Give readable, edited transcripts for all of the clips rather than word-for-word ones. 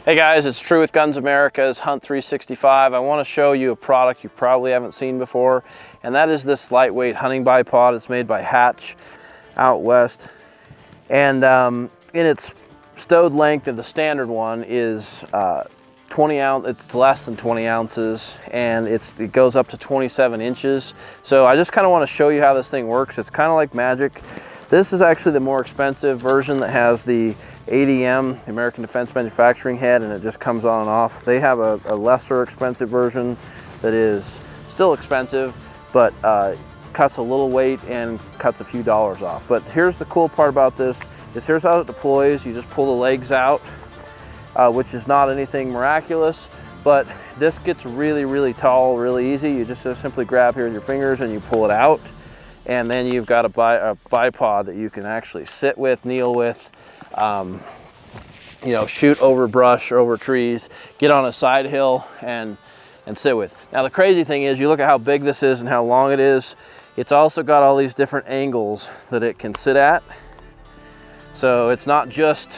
Hey guys, it's True with Guns America's Hunt365. I want to show you a product you probably haven't seen before, and that is this lightweight hunting bipod. It's made by Hatch, Outwest, and in its stowed length, of the standard one is 20 ounce. It's less than 20 ounces, and it goes up to 27 inches. So I just kind of want to show you how this thing works. It's kind of like magic. This is actually the more expensive version that has the ADM, the American Defense Manufacturing head, and it just comes on and off. They have a lesser expensive version that is still expensive, but cuts a little weight and cuts a few dollars off. But here's the cool part about this, is here's how it deploys. You just pull the legs out, which is not anything miraculous, but this gets really, really tall, really easy. You just simply grab here with your fingers and you pull it out, and then you've got a bipod that you can actually sit with, kneel with, you know, shoot over brush or over trees, get on a side hill and sit with. Now the crazy thing is, you look at how big this is and how long it is. It's also got all these different angles that it can sit at. So it's not just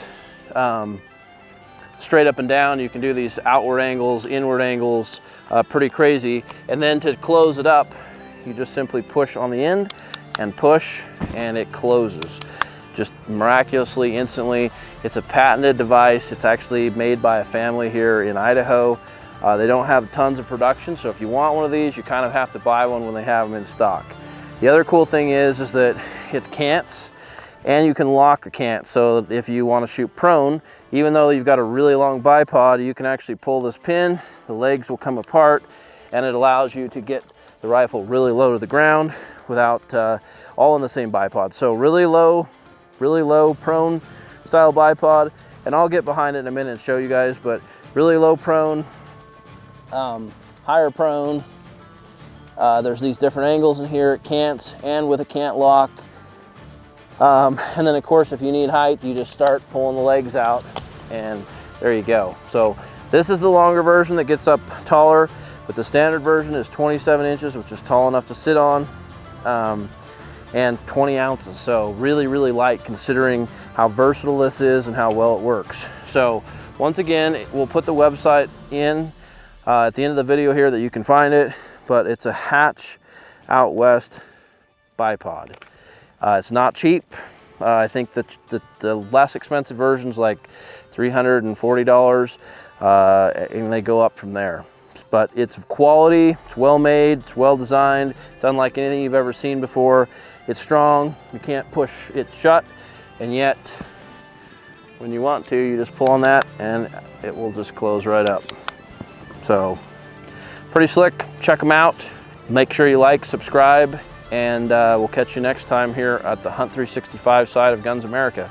straight up and down. You can do these outward angles, inward angles, pretty crazy. And then to close it up, you just simply push on the end and push, and it closes. Just miraculously, instantly. It's a patented device. It's actually made by a family here in Idaho. They don't have tons of production, so if you want one of these, you kind of have to buy one when they have them in stock. The other cool thing is that it cants, and you can lock the cant. So if you want to shoot prone, even though you've got a really long bipod, you can actually pull this pin, the legs will come apart, and it allows you to get the rifle really low to the ground without all in the same bipod. So really low prone style bipod, and I'll get behind it in a minute and show you guys, but really low prone, higher prone. There's these different angles in here. It cants, and with a cant lock. And then of course, if you need height, you just start pulling the legs out, and there you go. So this is the longer version that gets up taller, but the standard version is 27 inches, which is tall enough to sit on. And 20 ounces, so really, really light considering how versatile this is and how well it works. So once again, we'll put the website in at the end of the video here that you can find it, but it's a Hatch Outwest bipod. It's not cheap. I think that the less expensive versions like $340, and they go up from there. But it's quality, it's well made, it's well designed, it's unlike anything you've ever seen before. It's strong, you can't push it shut, and yet when you want to, you just pull on that and it will just close right up. So pretty slick. Check them out. Make sure you like, subscribe, and we'll catch you next time here at the Hunt365 side of Guns America.